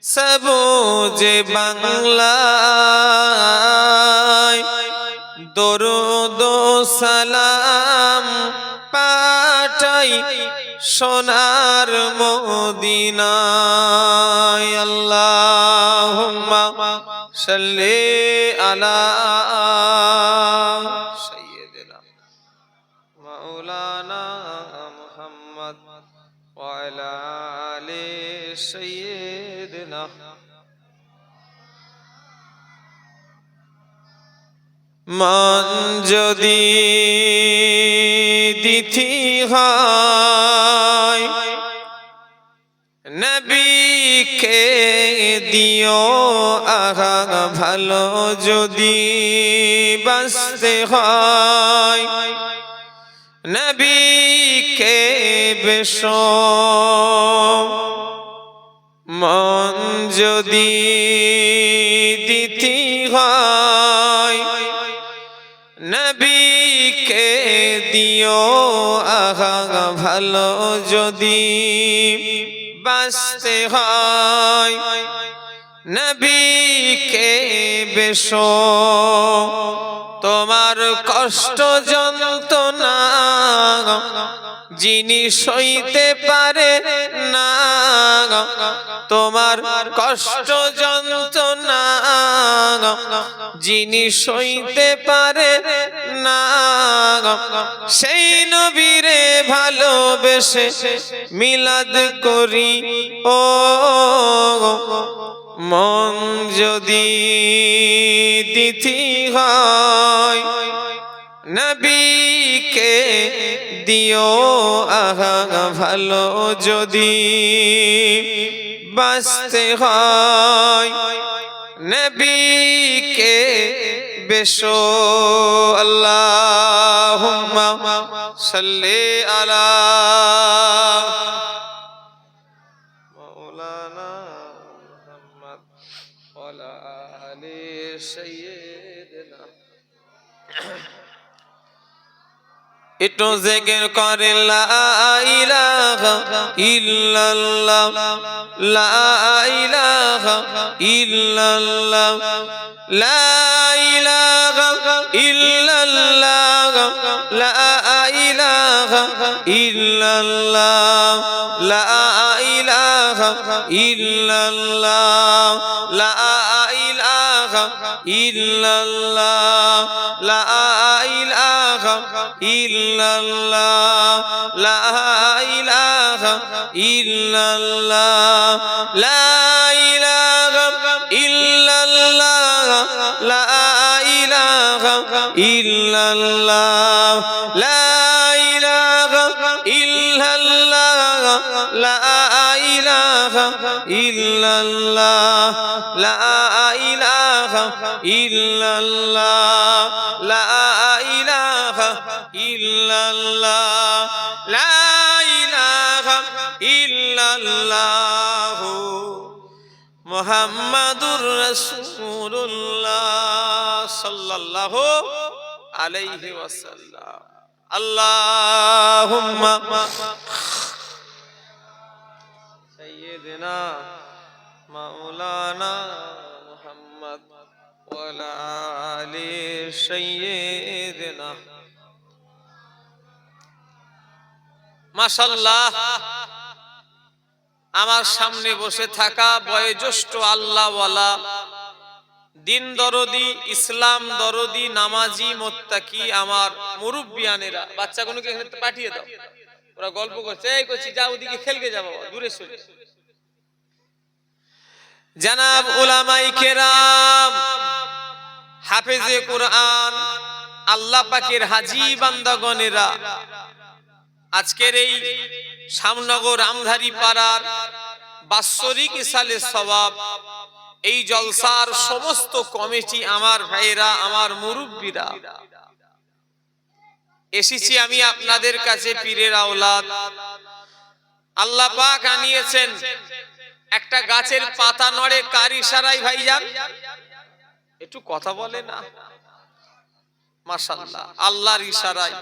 সবুজ বাংলায় দরুদ সালাম পাঠাই সোনার মদিনায়। আল্লাহুম্মা সাল্লি আলা সাইয়্যিদিনা মাওলানা মুহাম্মদ ওয়া আলা আলি সাইয়্যিদিনা। মন যদি দিতি হয় নবীকে দিও আহা, ভালো যদি বাঁচতে হয় নবীকে বেশো। মন যদি দিতি হয় নবীকে দিও আহা, ভালো যদি বাঁচতে হয় নবীকে বেশো। তোমার কষ্ট যন্ত্রণা যিনি সইতে পারে না, তোমার কষ্ট যন্ত্রণা যিনি সইতে পারে না, সেই নবীরে ভালোবেসে মিলাদ করি ও। মন যদি দিতি হয় নবীকে দিও আহা, ভালো যদি বাঁচতে হয় নবীকে বেশো। আল্লাহুম্মা সাল্লি আলা মাওলানা মুহাম্মদ ওয়া আলা আলি সাইয়্যিদিনা। একটু জিকির করে লা ইলাহা ইল্লাল্লাহ, লা ইলাহা ইল্লাল্লাহ, লা ইলাহা ইল্লাল্লাহ, লা ইলাহা ইল্লাল্লাহ, লা ইলাহা ইল্লাল্লাহ, লা ইলাহা ইল্লাল্লাহ, লা ইলাহা ইল্লাল্লাহ, লা ইলাহা ইল্লাল্লাহ, লা ইলাহা ইল্লাল্লাহ, লা ইলাহা ইল্লাল্লাহ, লা ইলাহা ইল্লাল্লাহ, লা ইলাহা ইল্লাল্লাহ, লা ইলাহা ইল্লাল্লাহ, লা ইলাহা ইল্লাল্লাহ, লা ইলাহা ইল্লাল্লাহ মুহাম্মাদুর রাসূলুল্লাহ সাল্লাল্লাহু আলাইহি ওয়াসাল্লাম। আল্লাহুম্মা সাইয়্যিদিনা মাওলানা মুহাম্মদ ওয়া আলা আলি সাইয়্যিদিনা। মাশাআল্লাহ, আমার সামনে বসে থাকা বয়োজ্যেষ্ঠ আল্লাহওয়ালা, দিন দরদি, ইসলাম দরদি, নামাজি, মুত্তাকি আমার মুরব্বিয়ানেরা, বাচ্চাগুলোকে এখানে পাঠিয়ে দাও, ওরা গল্প করছে। এই করছি যাও ওদিকে খেলকে যাবো, দূরে সরে। জানাব উলামায়ে কেরাম, হাফেজে কোরআন, আল্লাহ পাকের হাজী বান্দাগণেরা, আজকের এই শামনগর আমধারী পাড়ার বাৎসরিক ইসালে সওয়াব এই জলসার সমস্ত কমিটি, আমার ভাইরা, আমার মুরব্বীরা, এসেছি আমি আপনাদের কাছে পীরের আওলাদ। আল্লাহ পাক আনিয়েছেন একটা গাছের পাতা নড়ে কার ইশারায় ভাইজান? একটু কথা বলে না, মাশাআল্লাহ, আল্লাহর ইশারায়।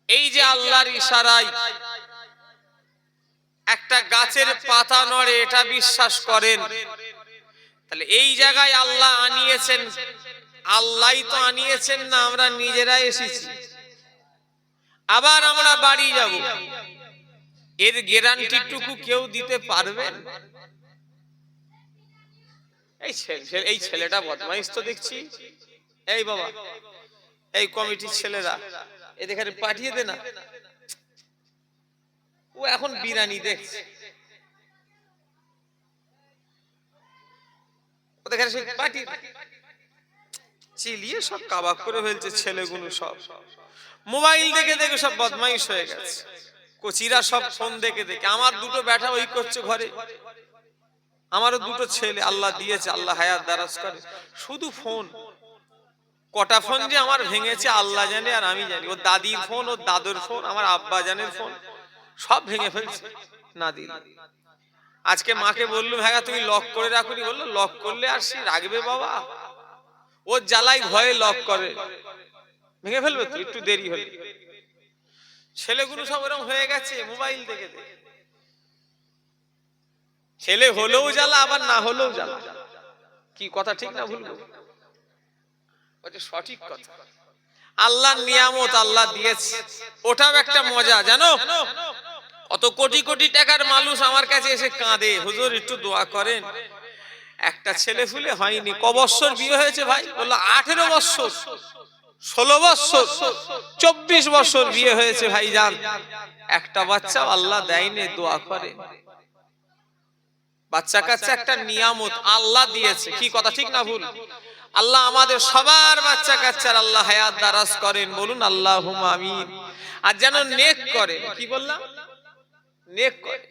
এই যে আল্লাহর ইশারায় একটা গাছের পাতা নড়ে এটা বিশ্বাস করেন, তাহলে এই জায়গায় আল্লাহ আনিয়েছেন, আল্লাহই তো আনিয়েছেন না আমরা নিজেরাই এসেছি? আবার আমরা বাড়ি যাব, এর গ্যারান্টিটুকু কেউ দিতে পারবেন? এই ছেলেটা বদমাইশ তো দেখছি। এই বাবা, এই কমিটির ছেলেরা এদের পাঠিয়ে দে না, ও এখন বিরানি দেখছে, ওদের পাঠিয়ে চিলিয়ে সব কাবাব করে ফেলছে ছেলেগুলো। সব মোবাইল দেখে দেখে সব বদমাইশ হয়ে গেছে, কোচিরা সব ফোন দেখে দেখে। আমার দুটো ব্যাটা ওই করছে ঘরে, আমারও দুটো ছেলে আল্লাহ দিয়েছে, আল্লাহ হায়াত দারাজ করে, শুধু ফোন। কটা ফোন যে আমার ভেঙেছে আল্লাহ জানে আর আমি জানি। ওর দাদির ফোন, ওর দাদুর ফোন, আমার আব্বা জানের ফোন, সব ভেঙে ফেলছে না দিল। আজকে মাকে বললুম হ্যাঁ তুমি লক করে রাখুনি, বললো লক করলে আর সে রাখবে বাবা, ওর জ্বালাই ভয়ে লক করে, ভেঙে ফেলবে তো একটু দেরি হলে। ছেলেগুলো সব এরকম হয়ে গেছে মোবাইল দেখে দেখে। ছেলে হলেও জ্বালা, আবার না হলেও জ্বালা। কি কথা ঠিক না ভুল? সঠিক কথা। আল্লাহর নিয়ামত আল্লাহ দিয়েছে, ওটাও একটা মজা জানো। কত কোটি কোটি টাকার মানুষ আমার কাছে এসে কাঁদে, হুজুর একটু দোয়া করেন, একটা ছেলে ফুলে হয়নি। ক বছর বিয়ে হয়েছে ভাই? বললো 18 বছর, 16 বছর, 24 বছর বিয়ে হয়েছে ভাইজান, একটা বাচ্চা আল্লাহ দেয়নি, দোয়া করে। বাচ্চা কাচ্চা একটা নিয়ামত আল্লাহ দিয়েছে, কি কথা ঠিক না ভুল? আল্লাহ আমাদের সবার বাচ্চা কাচ্চার আল্লাহ হায়াত দারাজ করেন, বলুন আল্লাহুম্মা আমিন। আর যেন নেক করে, কি বললাম? নেক করে।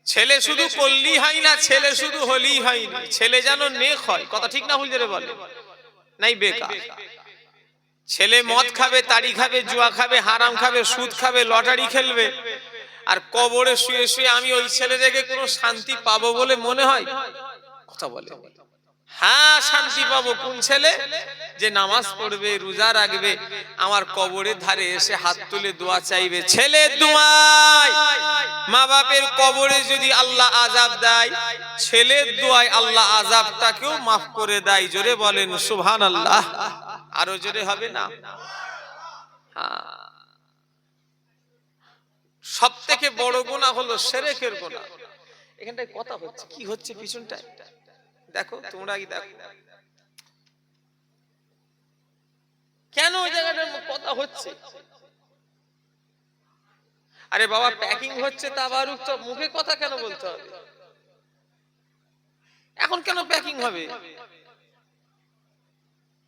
ছেলে শুধু করলেই হয় না, ছেলে শুধু হলেই হয় না, ছেলে যেন নেক হয়, কথা ঠিক না ভুল জোরে বলে, নাই বেকার। ছেলে মদ খাবে, তাড়ি খাবে, জুয়া খাবে, হারাম খাবে, সুদ খাবে, লটারি খেলবে, আর কবরে শুয়ে শুয়ে আমি ওই ছেলে দেখে কোনো শান্তি পাবো বলে মনে হয়? কথা বলে হ্যাঁ শান্তি পাবো। কোন ছেলে? যে নামাজ পড়বে, রোজা রাখবে, আমার কবরের ধারে এসে হাত তুলে দোয়া চাইবে। ছেলের দোয়ায় মা বাপের কবরে যদি আল্লাহ আযাব দেয়, ছেলের দোয়ায় আল্লাহ আযাবটাকেও মাফ করে দেয়। জোরে বলেন সুবহানাল্লাহ। আরো জোরে হবে না? সব থেকে বড় গুনাহ হলো শিরকের গুনাহ। এখানটায় কথা হচ্ছে, কি হচ্ছে পিছনটায় দেখো, তোমরাই দেখো কেন ওই জায়গাটার কথা হচ্ছে। আরে বাবা প্যাকিং হচ্ছে তাবারুক, তো মুখে কথা কেন বলতে হবে? এখন কেন প্যাকিং হবে?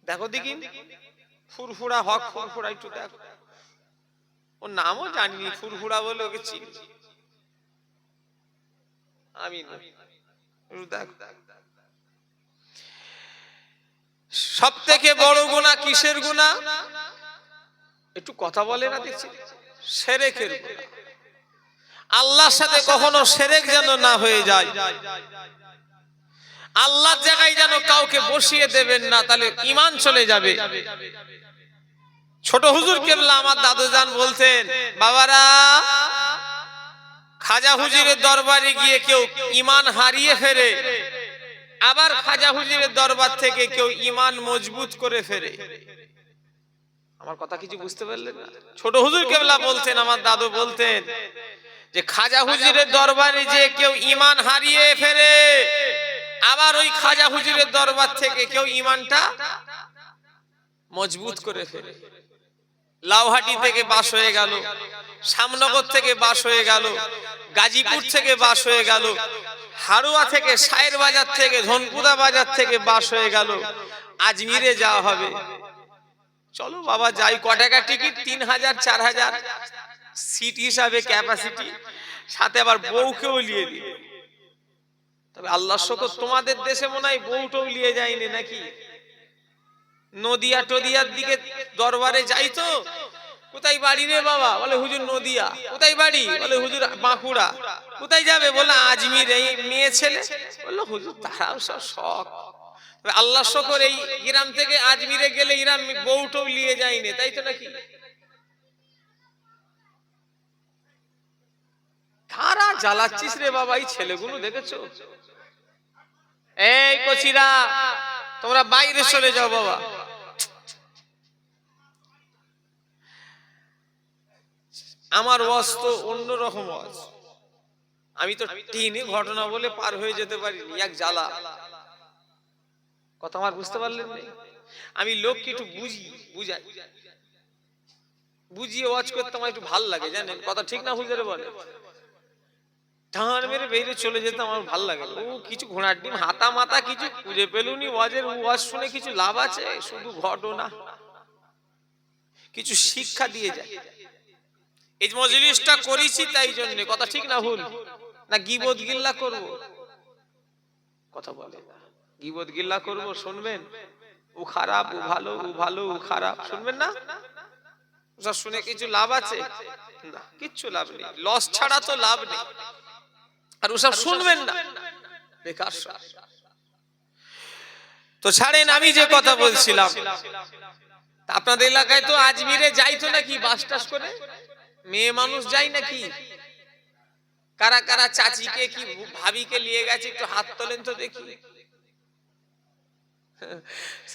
দেখো দেখি ফুরফুরা হক, ফুরফুরা একটু দেখো, ওর নামও জানিনি, ফুরফুরা বলে ওকে চিনি আমি না। দেখো সব থেকে বড় গুনাহ কিসের গুনাহ? একটু কথা বলে না দেখছি, শিরকের গুনাহ। আল্লাহর সাথে কখনো শিরক যেন না হয়ে যায়, আল্লাহর জায়গায় যেন কাউকে বসিয়ে দেবেন না, তাহলে ঈমান চলে যাবে। ছোট হুজুর কেবলা আমার দাদুজান বলতেন, বাবারা খাজা হুজুরের দরবারে গিয়ে কেউ ঈমান হারিয়ে ফেরে, আবার খাজা হুজুরের দরবার থেকে কেউ ঈমান মজবুত করে ফেরে। আমার কথা কিছু বুঝতে পারলেন না? ছোট হুজুর কেবলা বলতেন, আমার দাদু বলতেন যে খাজা হুজুরের দরবারে যে কেউ ঈমান হারিয়ে ফেরে, আবার ওই খাজা হুজুরের দরবার থেকে কেউ ঈমানটা মজবুত করে ফেলে। লাউহাটি থেকে বাস হয়ে গেল, শ্যামনগর থেকে বাস হয়ে গেল, গাজীপুর থেকে বাস হয়ে গেল, হারোয়া থেকে, শায়ের বাজার থেকে, ধনপুরা বাজার থেকে বাস হয়ে গেল, আজমিরে যাওয়া হবে। চলো বাবা যাই, ক টাকা টিকিট? 3000 4000 সিট হিসাবে ক্যাপাসিটি, সাথে আবার বউকেও নিয়ে দিল। তবে আল্লাহর শুকর তোমাদের দেশে মনে হয় বউটাও নিয়ে যায়নি নাকি? নদিয়া টদিয়ার দিকে দরবারে যাই তো, কোথায় বাড়ি রে বাবা? বলে হুজুর নদিয়া। কোথায় বাড়ি? বলে হুজুর বাঁকুড়া। কোথায় যাবে? বলে আজমির। এই মেয়ে ছেলে? বললো হুজুর তারাও সব শখ। আল্লাহ শুকর এই গ্রাম থেকে আজমিরে গেলে গ্রাম বউটাও নিয়ে যায়নি, তাই তো নাকি? কারা জ্বালাচ্ছিস রে বাবা, এই ছেলেগুলো দেখেছো? এই কচিরা, তোমরা বাইরে চলে যাও বাবা। আমার ওয়াজ তো অন্যরকম ওয়াজ। আমি তো টিনে ঘটনা বলে পার হয়ে যেতে পারিনি, এক জ্বালা। কথা আমার বুঝতে পারলেন না? আমি লোককে একটু বুঝাই, বুঝিয়ে ওয়াজ করতে আমার একটু ভাল লাগে, জানেন? কথা ঠিক না হুজুরে বলে? ঢান মেরে বেরিয়ে চলে যেতে আমার ভাল লাগে। ও কিছু ঘোড়ার ডিম হাতা মাতা কিছু খুঁজে পেলুনি ওয়াজের, ওয়াজ শুনে কিছু লাভ আছে? শুধু ঘটনা, কিছু শিক্ষা দিয়ে যায়। এই মজলিসটা করেছি তাই জন্য। কথা ঠিক না ভুল? না গীবত গিল্লা করব? কথা বলে গীবত গিল্লা করব, শুনবেন? ও খারাপ, ও ভালো, ও ভালো, ও খারাপ, শুনবেন না? ওসব শুনে কিছু লাভ আছে? না, কিচ্ছু লাভ নেই, লস ছাড়া তো লাভ নেই। আর ওসব শুনবেন না, বেকার। তো ছাড়েন, আমি যে কথা বলছিলাম, আপনাদের এলাকায় তো আজমিরে যাইতো নাকি বাস টাস করে? মেয়ে মানুষ যাই নাকি? কারা কারা চাচিকে কি ভাবিকে নিয়ে গেছে একটু হাত তোলেন তো দেখি।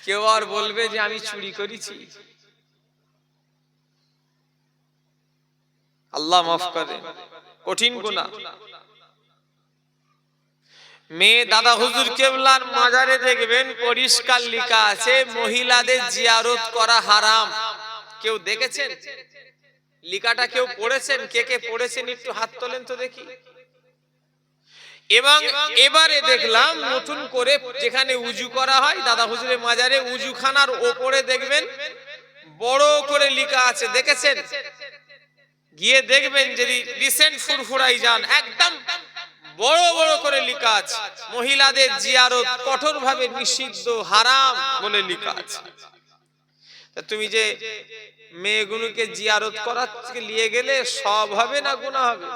কেউ আর বলবে যে আমি চুরি করেছি? আল্লাহ মাফ করে, কঠিন গুনাহ। মেয়ে দাদা হুজুর কেবলার মাজারে দেখবেন পরিষ্কার লেখা আছে মহিলাদের জিয়ারত করা হারাম। কেউ দেখেছেন লেখাটা? কেউ পড়েছেন? কে কে পড়েছেন একটু হাত তোলেন তো দেখি। এবং এবারে দেখলাম নতুন করে যেখানে উজু করা হয় দাদা হুজুরের মাজারে, উজুখানার ওপরে দেখবেন বড় করে লেখা আছে, দেখেছেন? গিয়ে দেখবেন যদি রিসেন্ট ফুরফুরাই যান, একদম বড় বড় করে লেখা আছে মহিলাদের জিয়ারত কঠোরভাবে নিষিদ্ধ, হারাম বলে লেখা আছে। তা তুমি যে মেয়েগুলোকে জিয়ারত করাতে নিয়ে গেলে সব হবে না গুনাহ হবে?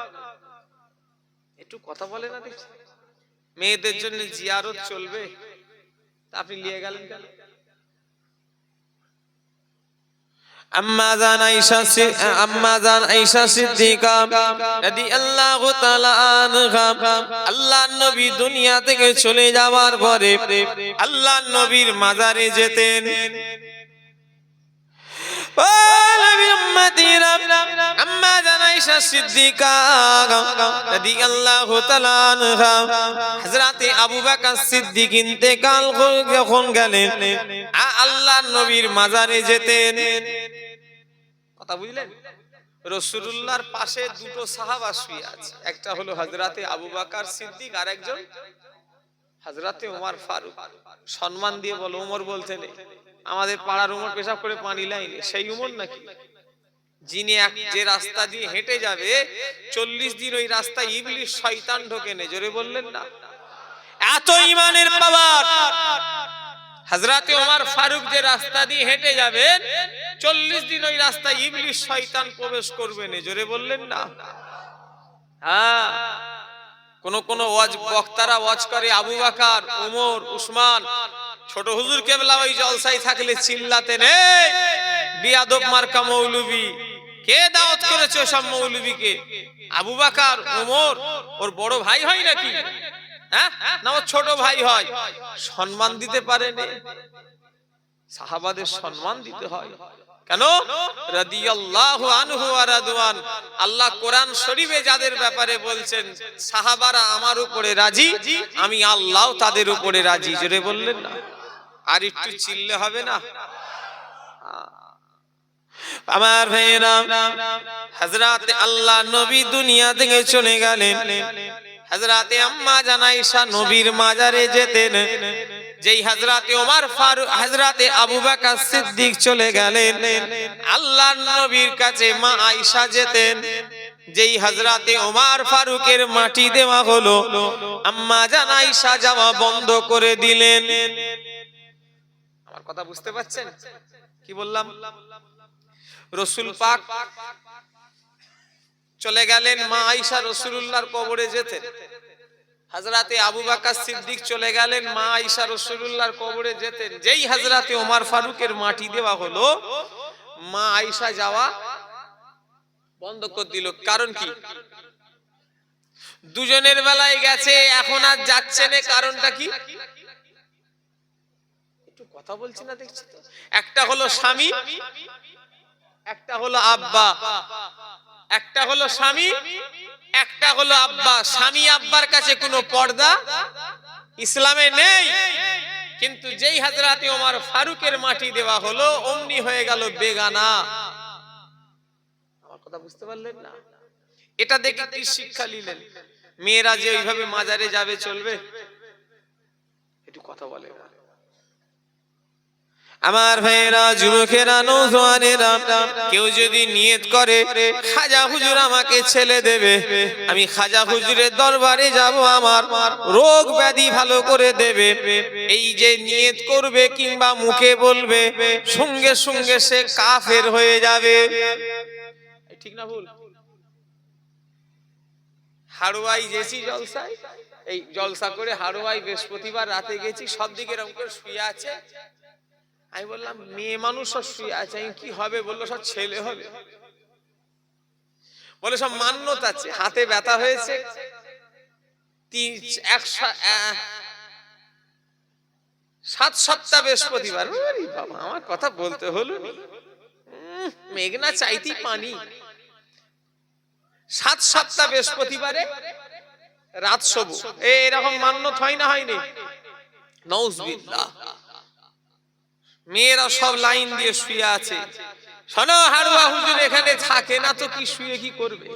একটু কথা বলে না দেখছি। মেয়েদের জন্য জিয়ারত চলবে, আপনি নিয়ে গেলেন কেন? আম্মা জান আয়েশা সিদ্দিকা রাদিয়াল্লাহু তাআলা আনহা, আল্লাহর নবী দুনিয়া থেকে চলে যাওয়ার পরে আল্লাহর নবীর মাজারে যেতেন। ও নবীর উম্মতিরা, আম্মা জান আয়েশা সিদ্দিকা রাদিয়াল্লাহু তাআলা আনহা, হযরতে আবু বকর সিদ্দিক ইন্তেকাল করে যখন গেলেন, আল্লাহর নবীর মাজারে যেতেন। কথা বুঝলেন? রাসূলুল্লাহর পাশে দুটো সাহাবা শুয়ে আছে, একটা হলো হযরতে আবু বকর সিদ্দিক আর একজন হযরতে ওমর ফারুক। সম্মান দিয়ে বলো, ওমর বলতে নেই। আমাদের পাড়ার ওমর পেশাব করে পানি লাইনে সেই ওমর নাকি? যিনি যে রাস্তা দিয়ে হেঁটে যাবে 40 দিন ওই রাস্তায় ইবলিস শয়তান ঢোকে না। জোরে বললেন না? এত ঈমানের পাওয়ার। হযরতে ওমর ফারুক যে রাস্তা দিয়ে হেঁটে যাবেন 40 দিন ওই রাস্তায় ইবলিস শয়তান প্রবেশ করবে না। জোরে বললেন না? হ্যাঁ, কোন ওয়াজ বক্তারা ওয়াজ করে আবু বকর, ওমর, উসমান। ছোট হুজুর কেবলা ওই জলসায় থাকলে চিল্লাতেন, এই বিয়াদব মার্কা মৌলবি। কে দাওয়াত করেছে সব মৌলবিকে? আবু বকর, ওমর ওর বড় ভাই হয় নাকি? হ্যাঁ না, ওর ছোট ভাই হয়। সম্মান দিতে পারেন? সাহাবাদের সম্মান দিতে হয়। কেন? রাদিয়াল্লাহু আনহু ওয়া রাদওয়ান। আল্লাহ কোরআন শরীফে যাদের ব্যাপারে বলছেন সাহাবারা আমার উপরে রাজি, আমি আল্লাহ তাদের উপরে রাজি। জোরে বললেন না? আর একটু চিল্লে হবে না? আমার ভাইরা, হযরতে আল্লাহ নবী দুনিয়া থেকে চলে গেলেন। হযরতে আম্মা জান আয়েশা নবীর মাজারে যেতেন। যেই হযরতে ওমর ফারুক, হযরতে আবু বকর সিদ্দিক চলে গেলেন, আল্লাহর নবীর কাছে মা আয়েশা যেতেন। যেই হযরতে ওমর ফারুকের মাটি দেওয়া হলো, আম্মা জান আয়েশা যাওয়া বন্ধ করে দিলেন। আমার কথা বুঝতে পারছেন কি বললাম? রাসূল পাক চলে গেলেন, মা আয়েশা রাসূলুল্লাহর কবরে যেতেন। হযরতে আবু বকর সিদ্দিক চলে গেলেন, মা আয়েশা রাসূলুল্লাহর কবরে যেতেন। যেই হযরতে ওমর ফারুকের মাটি দেওয়া হলো, মা আয়েশা যাওয়া বন্ধ করে দিল। কারণ কি? দুজনের বেলায় গেছে, এখন আর যাচ্ছে না, কারণটা কি? একটু কথা বলছি না দেখছি তো। একটা হলো স্বামী, একটা হলো আব্বা। একটা হলো স্বামী, একটা হলো আব্বা। স্বামী আব্বার কাছে কোনো পর্দা ইসলামে নেই, কিন্তু যেই হযরত ওমর ফারুকের মাটি দেওয়া হলো অমনি হয়ে গেল বেগানা। আমার কথা বুঝতে পারলেন না? এটা দেখে কি শিক্ষা নিলেন? মেয়েরা যে ওইভাবে মাজারে যাবে চলবে? একটু কথা বলে না আমার ভাইয়েরা, যুবকেরা, নওজওয়ানেরা, কেউ যদি নিয়ত করে খাজা হুজুর আমাকে ছেলে দেবে, আমি খাজা হুজুরের দরবারে যাব, আমার রোগ ব্যাধি ভালো করে দেবে, এই যে নিয়ত করবে কিংবা মুখে বলবে, সঙ্গে সঙ্গে সে কাফের হয়ে যাবে। ঠিক না ভুল? হাড়ুয়াই গেছি জলসায়, এই জলসা করে হাড়ুয়াই বৃহস্পতিবার রাতে গেছি, সব দিকে এরকম করে শুয়ে আছে। আমি বললাম মেয়ে মানুষ সব শুয়ে আছে, আমি কি হবে? বললো সব ছেলে হবে। বলে সব মান্যত আছে, হাতে ব্যথা হয়েছে, 7 সপ্তাহ বৃহস্পতিবার। বাবা, আমার কথা বলতে হলো নি, মেঘনা চাইতেই পানি। 7 সপ্তাহ বৃহস্পতিবারে রাত শোবো, এরকম মান্যত হয় না? হয়নি? নাউজুবিল্লাহ। মেয়েরা সব লাইন দিয়ে শুয়ে আছে। শোনো, হাড়ুয়া হুজুর এখানে থাকে না তো কি শুয়ে কি করবে?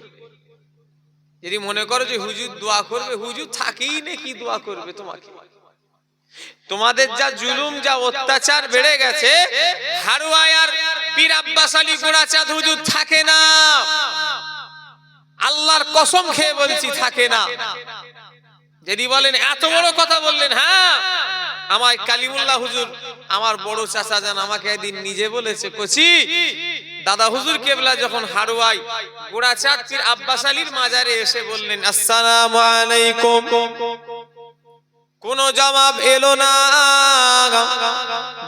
যদি মনে করো যে হুজুর দোয়া করবে, হুজুর থাকেই না, কি দোয়া করবে তোমাকে? তোমাদের যা জুলুম, যা অত্যাচার বেড়ে গেছে, হাড়ুয়া আর পীর আব্বাস আলী গোড়াচাঁদ হুজুর থাকে না, আল্লাহর কসম খেয়ে বলছি থাকে না। যদি বলেন এত বড় কথা বললেন, হ্যাঁ, আমায় কালিমুল্লাহ হুজুর, আমার বড় চাচা জান, আমাকে একদিন নিজে বলেছে, কচি দাদা হুজুর কেবলা যখন হাড়ুয়াই গোড়াচাঁদ পীর আব্বাস আলীর মাজারে এসে বললেন আসসালামু আলাইকুম, কোন জবাব এলো না।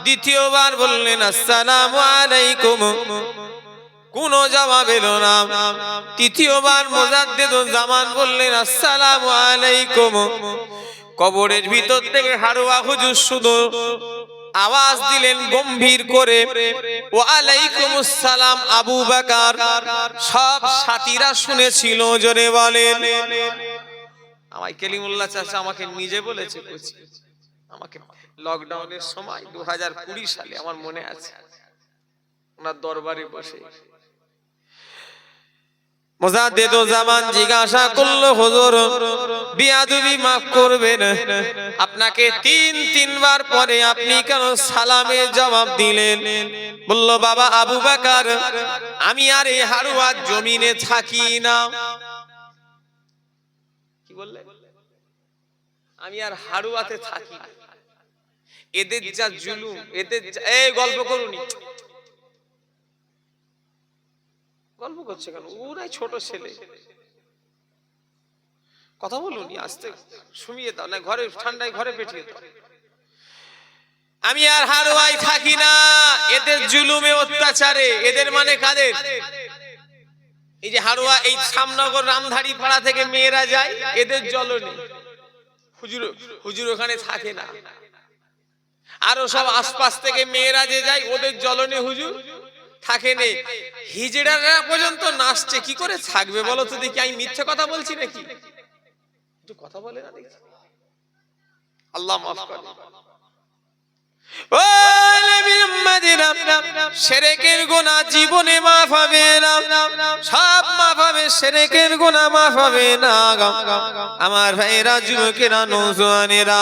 দ্বিতীয়বার বললেন আসসালামু আলাইকুম, কোন জবাব এলো না। তৃতীয়বার মুজাদ্দিদুল জামান বললেন আসসালামু আলাইকুম। কবরের ভিতর থেকে হাড়ুয়া হুজুর শুধু আওয়াজ দিলেন গম্ভীর করে, ওয়া আলাইকুমুস সালাম আবু বকর। সব সাথীরা শুনেছিল, জোরে বলেন। আমায় কালিমুল্লাহ চাচা আমাকে নিজে বলেছে, আমাকে লকডাউনের সময় 2020 সালে আমার মনে আছে, ওনার দরবারে বসে মুজাদ্দিদুল জামান জিজ্ঞাসা করলো, হুজুর বিয়াদবি মাফ করবেন, আপনাকে 3 বার পরে আপনি কেন সালামের জবাব দিলেন? বলল, বাবা আবু বকর, আমি আর এই হাড়ুয়ার জমিনে থাকি না। কি বললে? আমি আর হাড়ুয়াতে থাকি না, এদের যা জুলুম, এদের এই গল্প করুনি, গল্প করছে কেন? ওরাই ছোট ছেলে, কথা বলুন, আস্তে শুনিয়ে দাও না, ঘরে ঠান্ডায় ঘরে পেটিয়ে দাও। আমি আর হাড়ুয়ায় থাকি না, এদের জুলুমে অত্যাচারে। এদের মানে কাদের? এই যে হাড়ুয়া, এই শ্যামনগর রামধারী পাড়া থেকে মেয়েরা যায়, এদের জ্বলনে হুজুর ওখানে থাকে না। আরো সব আশপাশ থেকে মেয়েরা যে যায়, ওদের জ্বলনে হুজুর থাকে নে। হিজড়ারা পর্যন্ত নাচছে, কি করে থাকবে বলো তো দেখি? আমি মিথ্যে কথা বলছি নাকি? একটু কথা বলে না দেখি। আল্লাহ মাফ করে। ও নবী উম্মতিরা, শিরকের গুনাহ জীবনে মাফ হবে না, সব মাফ হবে, শিরকের গুনাহ মাফ হবে না। আমার ভাইরা, যুবকেরা, নওজওয়ানেরা,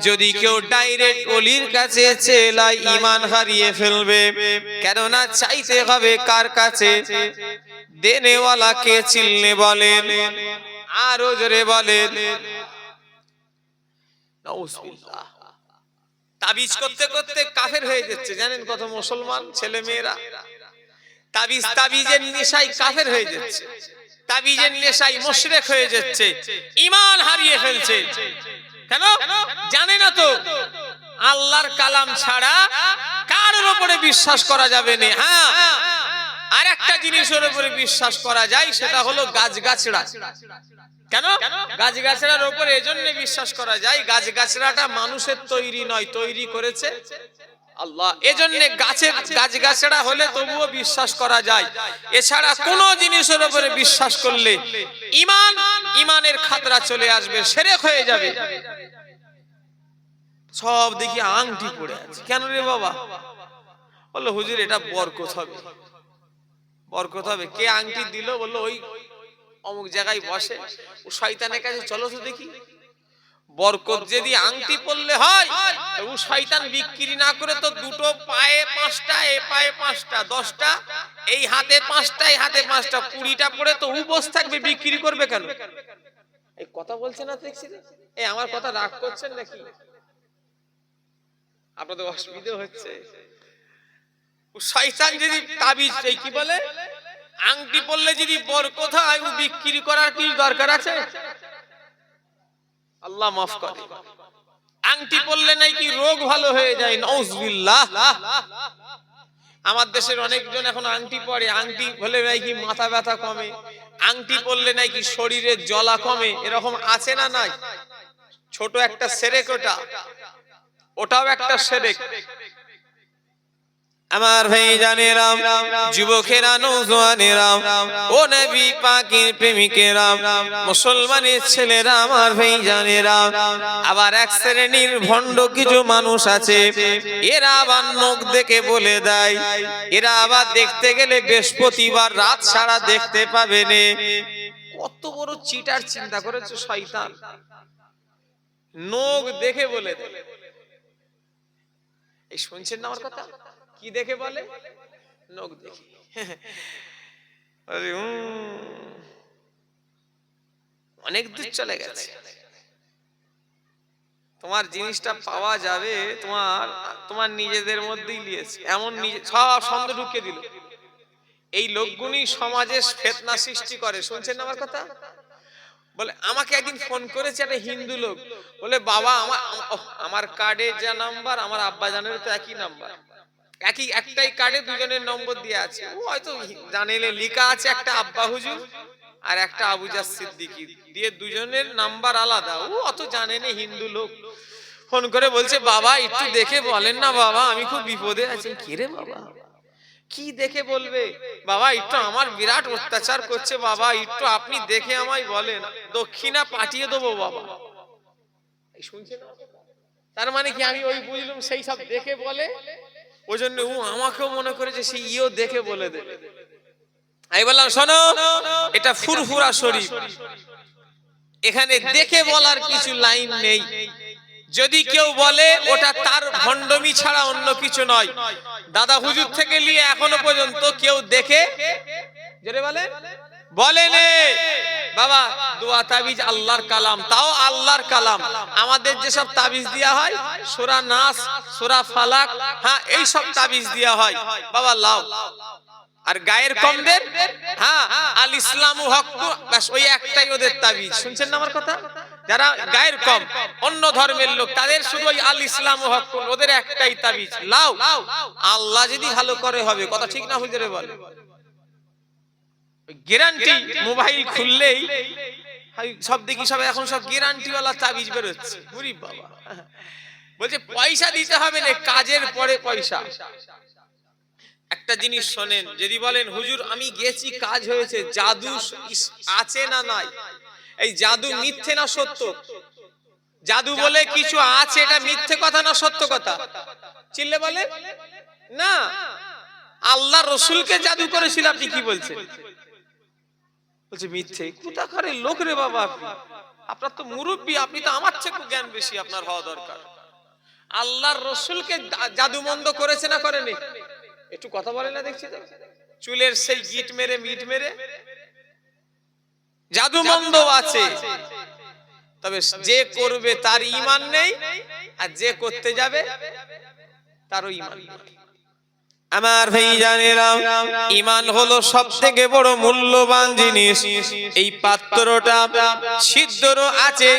যদি কেউ ডাইরেক্ট ওলির কাছে চেলায় ঈমান হারিয়ে ফেলবে। কেননা চাইতে হবে কার কাছে? দেনেওয়ালা কে? চিল্লে বলেন, আরো জোরে বলেন নাউজুবিল্লাহ। তাবিজ করতে করতে কাফের হয়ে যাচ্ছে, জানেন কত মুসলমান ছেলে মেয়েরা তাবিজের নেশায় কাফের হয়ে যাচ্ছে, তাবিজের নেশায় মুশরিক হয়ে যাচ্ছে, ঈমান হারিয়ে ফেলছে। কেন জানে না তো? আল্লাহর কালাম ছাড়া কারোর উপরে বিশ্বাস করা যাবে না। হ্যাঁ, আর একটা জিনিসের উপরে বিশ্বাস করা যায়, সেটা হলো গাছগাছড়া। কেন গাছগাছড়ার উপরে এজন্য বিশ্বাস করা যায়, গাছগাছড়াটা মানুষের তৈরি নয়, তৈরি করেছে আল্লাহ। এজন্য গাছগাছড়া হলে তবুও বিশ্বাস করা যায়। এছাড়া কোন জিনিসের উপরে বিশ্বাস করলে ইমানের খাতরা চলে আসবে, শিরক হয়ে যাবে। সব দেখি আংটি পড়ে আছে, কেন রে বাবা? বললো হুজুর এটা বরকত হবে। বরকত হবে? কে আংটি দিল? বললো ওই অমুক জায়গায় বসে ও শয়তানের কাছে, চলো তো দেখি। বরকত যদি আংটি পরলে হয়, ও শয়তান বিক্রি না করে তো দুটো পায়ে 5টা, এ পায়ে 5টা, 10টা, এই হাতে 5টা, এই হাতে 5টা, 20টা পরে তো ও বসে থাকবে, বিক্রি করবে কেন? এই কথা বলছে না দেখছি। এই আমার কথা রাগ করছেন নাকি? আপনাদের অসুবিধা হচ্ছে? ও শয়তান যদি তাবিজ, এই কি বলে, আংটি পরলে যদি বরকত হয়, ও বিক্রি করার কি দরকার আছে? আল্লাহ মাফ করে। আংটি পরলে নাকি রোগ ভালো হয়ে যায়, নাউজুবিল্লাহ। আমার দেশের অনেকজন এখন আংটি পরে, আংটি পরলে নাকি মাথা ব্যথা কমে, আংটি পরলে নাকি শরীরের জ্বালা কমে, এরকম আছে না নাই? ছোট একটা শিরক ওটাও একটা শিরক। আমার ভাই জানেরা, যুবকেরা, নওজোয়ানেরা, ও নবী পাকের প্রেমিকেরা, মুসলমানের ছেলেরা, আমার ভাই জানেরা, আবার এক শ্রেণীর ভণ্ড কিছু মানুষ আছে, এরা আবার নখ দেখে বলে দেয়, এরা আবার দেখতে গেলে বৃহস্পতিবার রাত সারা দেখতে পাবে না। কত বড় চিটার চিন্তা করেছে শয়তান! নখ দেখে বলে দেয়। এই শুনছেন না আমার কথা? কি দেখে বলে? নখ দেখে। অনেক দূর চলে গেছে। তোমার জিনিসটা পাওয়া যাবে, তোমার নিজেদের মধ্যেই নিয়েছে, এমন সব সন্দেহ ঢুকিয়ে দিল। এই লোকগুলি সমাজে ফিতনা সৃষ্টি করে। শুনছেন না আমার কথা? বলে আমাকে একদিন ফোন করেছে একটা হিন্দু লোক, বলে বাবা আমার কার্ডে যা নাম্বার, আমার আব্বা জানের তো একই নাম্বার, একটাই কার্ডে দুজনের নম্বর দিয়ে আছে। ও হয়তো জানেলে লেখা আছে একটা আব্বা হুজুর আর একটা আবুজার সিদ্দিকী, দিয়ে দুজনের নাম্বার আলাদা। ও অত জানে না, হিন্দু লোক। ফোন করে বলছে বাবা একটু দেখে বলেন না বাবা, আমি খুব বিপদে আছি। কি রে বাবা, কি দেখে বলবে? বাবা একটু আমার বিরাট অত্যাচার করছে, বাবা একটু আপনি দেখে আমায় বলেন, দক্ষিণা পাঠিয়ে দেবো বাবা। শুনছেন? তার মানে কি আমি ওই বুঝলাম সেই সব দেখে বলে, ওই জন্য ও আমাকেও মনে করে যে সে ইও দেখে বলে দেবে। আমি বললাম শোনো, এটা ফুরফুরা শরীফ, এখানে দেখে বলার কিছু লাইন নেই। যদি কেউ বলে ওটা তার ভণ্ডমি ছাড়া অন্য কিছু নয়। দাদা হুজুর থেকে নিয়ে এখনো পর্যন্ত কেউ দেখে বলেনে বাবা দোয়া তাবিজ আল্লাহর কালাম, তাও আল্লাহর কালাম। আমাদের যেসব তাবিজ দেওয়া হয় সূরা নাস, সূরা ফালাক, হ্যাঁ এই সব তাবিজ দেওয়া হয়, বাবা লাও। আর গায়ের কমদের হ্যাঁ আল ইসলামু হক, বাস ওই একটাই ওদের তাবিজ। শুনছেন না আমার কথা? যারা গায়ের কম অন্য ধর্মের লোক, তাদের শুধু ওই আল ইসলামু হক, ওদের একটাই তাবিজ, লাও আল্লাহ যদি ভালো করে হবে। কথা ঠিক না হুজুরে বলে? গ্যারান্টি মোবাইল খুললেই সব দেখি, সব এখন সব গ্যারান্টি ওয়ালা তাবিজ বের হচ্ছে। ওরে বাবা, বলছে পয়সা দিতে হবে না, কাজের পরে পয়সা। একটা জিনিস শোনেন, যদি বলেন হুজুর আমি গেছি কাজ হয়েছে, জাদু আছে না নাই? এই জাদু মিথ্যে না সত্য? জাদু বলে কিছু আছে, এটা মিথ্যে কথা না সত্য কথা? চিল্লে বলে না। আল্লাহ রসুলকে জাদু করেছিল, আপনি কি বলছেন? বলছে মিথ্যে। কোথাকার লোক রে বাবা আপনি? আপনার তো মুরব্বী, আপনি তো আমার থেকে জ্ঞান বেশি আপনার হওয়া দরকার। আল্লাহর রসুলকে জাদু মন্দ করেছে না করেনি? একটু কথা বলে না দেখছি তো। চুলের সেই গিট মেরে মিট মেরে জাদু মন্দ আছে, তবে যে করবে তার ঈমান নেই, আর যে করতে যাবে তারও ঈমান নেই। আমার ভাই জানেরা, ঈমান হলো সবথেকে বড় মূল্যবান জিনিস। এই পাত্রটা ছিদ্র আছে,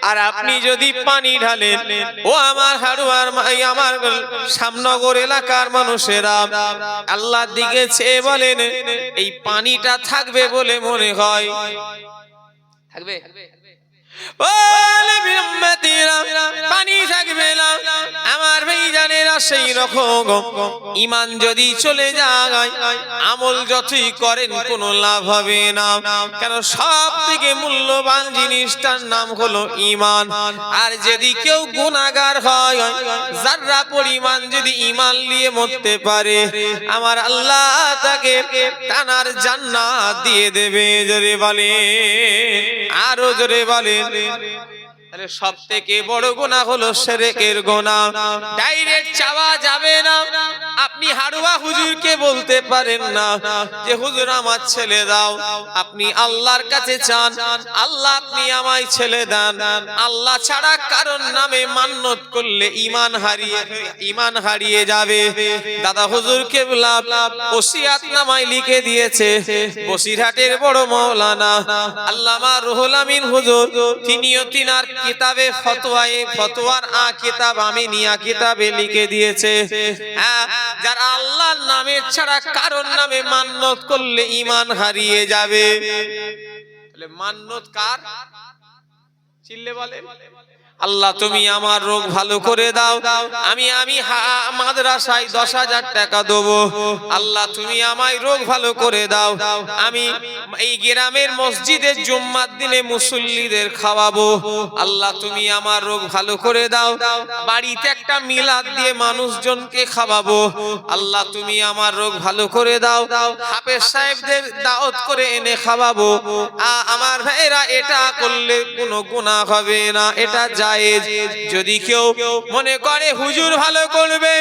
আর আপনি যদি পানি ঢালেন, ও আমার হাড়ুয়ার আমার শ্যামনগর এলাকার মানুষেরা, আল্লাহর দিকে চেয়ে বলেন এই পানিটা থাকবে বলে মনে হয়? থাকবে? পানি থাকবে না। আমার ভাইজানেরা সেই রকম ঈমান যদি চলে যায়, আমল যতই করেন কোনো লাভ হবে না। কেন? সব থেকে মূল্যবান জিনিসটার নাম হলো ঈমান। আর যদি কেউ গুনাহগার হয়, যারা পরিমাণ যদি ঈমান নিয়ে মরতে পারে, আমার আল্লাহ তাকে তানার জান্নাত দিয়ে দেবে। জোরে বলে, আরো জোরে বলে। তাহলে সব থেকে বড় গুনাহ হলো শিরকের গুনাহ। ডাইরেক্ট চাওয়া যাবে না। আপনি হাড়ুয়া হুজুরকে বলতে পারেন না যে হুজুর আমার ছেলে দাও। আপনি আল্লাহর কাছে চান, আল্লাহ আপনি আমায় ছেলে দেন। আল্লাহ ছাড়া কারণ নামে মান্নত করলে ঈমান হারিয়ে যাবে। দাদা হুজুর কেবলা ওসিয়াত নামায় লিখে দিয়েছে, বসিরহাটের বড় মাওলানা আল্লামা রুহুল আমিন হুজুর, তিনিও তিনার কিতাবে ফতোয়ার কিতাব আমিনিয়া কিতাবে লিখে দিয়েছে, যারা আল্লাহর নামে ছাড়া কারণ নামে মান্নত করলে ঈমান হারিয়ে যাবে। তাহলে মান্নত কার? চিল্লে বলে, আল্লাহ তুমি আমার রোগ ভালো করে দাও, আমি মাদ্রাসায় 10,000 টাকা দেবো। আল্লাহ তুমি আমায় রোগ ভালো করে দাও, আমি এই গ্রামের মসজিদের জুম্মার দিনে মুসল্লিদের খাওয়াবো। আল্লাহ তুমি আমার রোগ ভালো করে দাও, বাড়িতে একটা মিলাদ দিয়ে মানুষজনকে খাওয়াবো। আল্লাহ তুমি আমার রোগ ভালো করে দাও, হাফেজ সাহেবদের দাওয়াত করে এনে খাওয়াবো। আমার ভাইরা, এটা করলে কোনো গুনাহ হবে না, এটা জায়েজ। যদি কেউ মনে করে হুজুর ভালো করবে,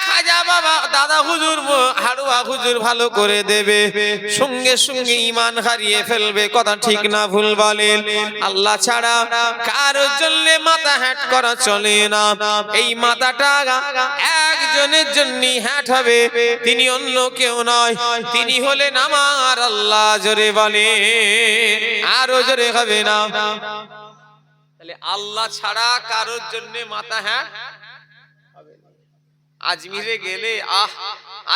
খাজা বাবা দাদা হুজুর হাড়ুয়া হুজুর ভালো করে দেবে, সঙ্গে সঙ্গে ঈমান হারিয়ে ফেলবে। কথা ঠিক না ভুল বলেন? আল্লাহ ছাড়া কারোর জন্য মাথা হ্যাট করা চলে না। এই মাথাটা একজনের জন্য হ্যাট হবে, তিনি অন্য কেউ নয়, তিনি হলেন আমার আল্লাহ। জোরে বলে, আরো জোরে হবে না? তাহলে আল্লাহ ছাড়া কারোর জন্য মাথা হ্যাঁ। আজমিরে গেলে,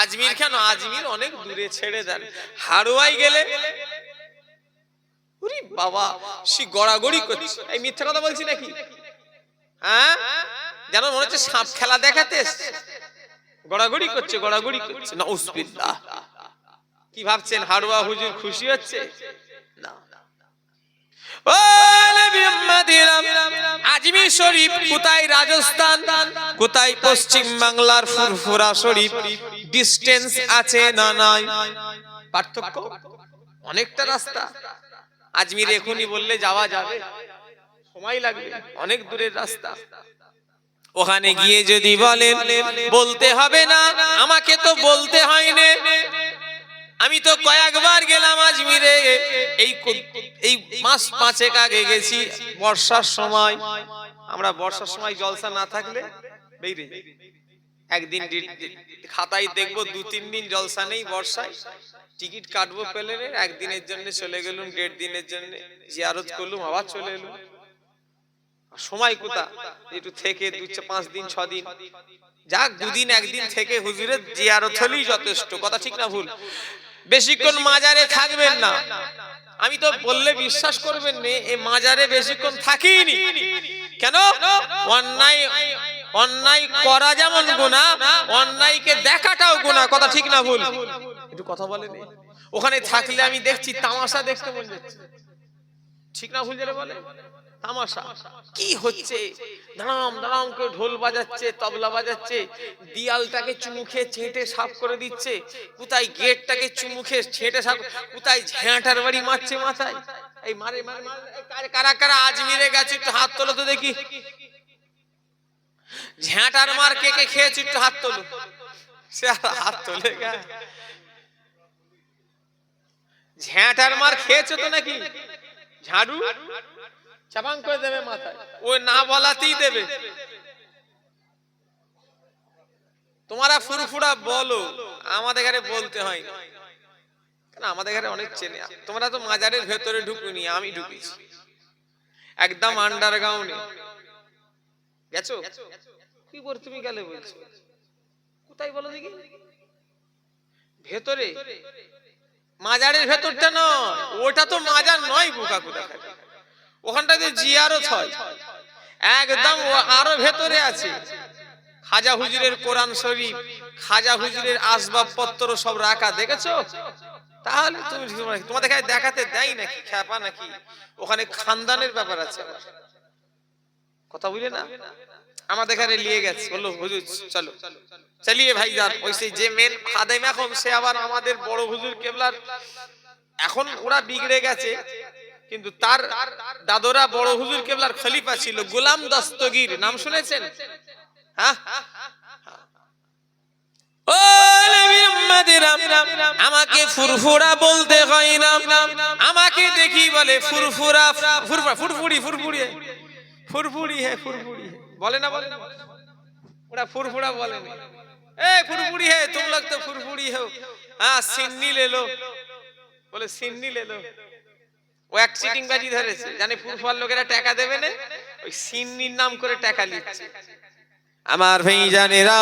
আজমির কেন, আজমির অনেক দূরে, ছেড়ে দেন। হাড়ুয়াই গেলে ওরে বাবা, সে গড়াগড়ি করছে। এই মিথ্যা কথা বলছি নাকি? হ্যাঁ, যেন মনে হচ্ছে সাপ খেলা দেখাতে এসেছে। গড়াগড়ি করছে, গড়াগড়ি করছে। নাউজুবিল্লাহ। কি ভাবছেন হাড়ুয়া হুজুর খুশি হচ্ছে? না। আজমির শরীফ কোথায়? রাজস্থান। কোথায়? পশ্চিম বাংলার ফুরফুরা শরীফ। ডিসটেন্স আছে না নাই? পার্থক্য অনেকটা রাস্তা। আজমির এখনই বললে যাওয়া যাবে, সময় লাগবে, অনেক দূরের রাস্তা। ওখানে গিয়ে যদি বলেন বলতে হবে না, আমাকে তো বলতে হয়নি, আমি তো কয়েকবার গেলাম আজমিরে। এই মাস 5 আগে গেছি বর্ষার সময়। আমরা বর্ষার সময় জলসা না থাকলে বেরিয়ে যাই। একদিন খাতায় দেখবো 2-3 দিন জলসা নেই বর্ষায়, টিকিট কাটবো প্লেনের, একদিনের জন্য চলে গেলুম, 1.5 দিনের জন্য জিয়ারত করলুম, আবার চলে এলুম। সময় কোথা? একটু থেকে 2-5 দিন 6 দিন যাক, 2 দিন 1 দিন থেকে হুজুরের জিয়ারত হলেই যথেষ্ট। কথা ঠিক না ভুল? বেশিক্ষণ মাজারে থাকবেন না। আমি তো বললে বিশ্বাস করবেন না, এই মাজারে বেশিক্ষণ থাকিনি। কেন? অন্যায় করা যেমন গুনাহ, অন্যায়কে দেখাটাও গুনাহ। কথা ঠিক না ভুল? একটু কথা বলেন। ওখানে থাকলে আমি দেখছি তামাশা দেখতে মন যাচ্ছে। ঠিক না ভুল যারা বলে? তামাশা কি হচ্ছে? দাঁড়াম দাঁড়াম করে ঢোল বাজাচ্ছে, তবলা বাজাচ্ছে, দিয়ালটাকে চুমু খেয়ে ছেঁটে সাফ করে দিচ্ছে, কোথায় গেটটাকে চুমু খেয়ে ছেঁটে সাফ, কোথায় ঝ্যাঁটার বাড়ি মারছে মাথায়। এই মারে মারে মারে। কারা কারা আজমিরে গেছে একটু হাত তোলো তো দেখি। ঝ্যাঁটার মার কে কে খেয়েছে একটু হাত তোলো। সে হাত তোলে গা। ঝ্যাঁটার মার খেয়েছো তো নাকি? ঝাড়ু চাপাং করে দেবে মাথায়, ওই না বলাতেই দেবে। তোমরা ফুরফুরা বলো, আমাদের ঘরে বলতে হয় না, কারণ আমাদের ঘরে অনেক চেনে। তোমরা তো মাজারের ভেতরে ঢুকুনি, আমি ঢুকেছি। একদম আন্ডারগ্রাউন্ডে গেছো? কি করে তুমি গেলে বলছো? কোথায় বলো দেখি? ভেতরে, মাজারের ভেতরটা নয়, ওটা তো মাজার নয় বোকা কোথাকার। ওখানটাতে জিয়ারত হয়, একদম আরো ভেতরে আছে খাজা হুজুরের কোরআন শরীফ, খাজা হুজুরের আসবাবপত্র সব রাখা, দেখেছো? তাহলে তুমি তোমাদের দেখাতে দেয় নাকি? খ্যাপা নাকি? ওখানে খানদানের ব্যাপার আছে, কথা বুঝলে না? আমাদের এখানে নিয়ে গেছে, বললো হুজুর চলো, চালিয়ে ভাই যান। ওই সেই যে মেন খাদেম এখন, সে আবার আমাদের বড় হুজুর কেবলার, এখন ওরা বিগড়ে গেছে, কিন্তু তার দাদরা বড় হুজুর কেবলার খলিফা ছিল গোলাম দস্তগীর, নাম শুনেছেন? হ্যাঁ, ও নবী উম্মতেরা, আমাকে ফুরফুরা বলতে হয় না, আমাকে দেখি বলে ফুরফুরা, ফুরফুরি, ফুরফুরি, ফুরফুরি হে, ফুরফুরি বলে না, বলে না, ওরা ফুরফুরা বলে না। এ ফুরফুরি হে, তুম লোগ তো ফুরফুরি हो। हाँ सिन्नी ले लो, বলে সিন্নি ले लो। ও এক চিটিং বাজি ধরেছে, জানে ফুরফুরার লোকেরা টাকা দেবে না, ওই সিন্নির নাম করে টাকা নিচ্ছে। আমার ভাইজানেরা,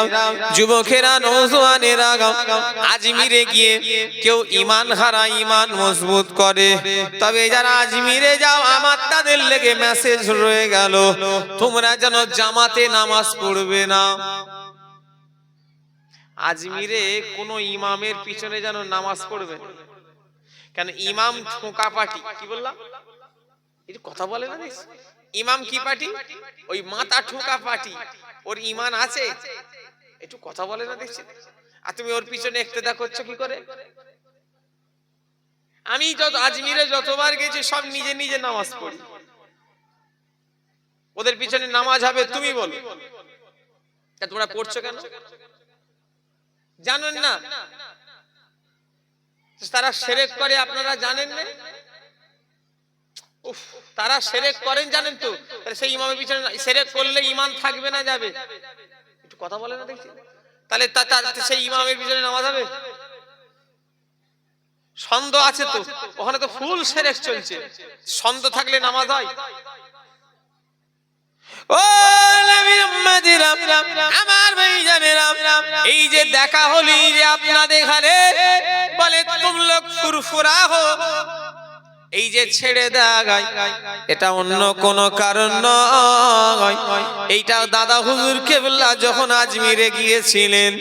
যুবকেরা, নওজোয়ানেরা, আজমিরে গিয়ে কেউ ঈমান হারা ঈমান মজবুত করে। তবে যারা আজমিরে যাও, আমার তাদের লেগে মেসেজ রয়ে গেল, তোমরা যেন জামাতে নামাজ পড়বে না। আজমিরে কোন ইমামের পিছনে যেন নামাজ পড়বে না, কেন ইমাম ঠোকা পাটি। কি বললাম? এই কথা বলে না, ইমাম কি পাটি? ওই মাথা ঠোকা পাটি। ওর ঈমান আছে? একটু কথা বলে না, দেখছি। আর তুমি ওর পিছনে ইক্তেদা করছো কি করে? আমি যত আজমিরে যতবার গেছি, সব নিজে নিজে নামাজ পড়ি। ওদের পিছনে নামাজ হবে তুমি বলো, তোমরা পড়ছো কেন? জানেন না তারা শিরক করে, আপনারা জানেন না? উফ, তারা শিরক করেন জানেন তো, তাহলে সেই ইমামের পিছনে শিরক করলে ঈমান থাকবে না যাবে? একটু কথা বলে না, দেখছি। তাহলে সেই ইমামের পিছনে নামাজ হবে? সন্দেহ আছে তো, ওখানে তো ফুল শিরক চলছে। সন্দেহ থাকলে নামাজ হয়? ও নবী উম্মতিরা, আমার ভাইজানেরা, এই যে দেখা হলি যে আপনাদের এখানে বলে তুম লোগ ফুরফুরা হো, এই যে ছেড়ে দেয়া, এটা অন্য কোন কারণ নয়। এইটা দাদা হুজুর কেবলা যখন আজমিরে গিয়েছিলেন,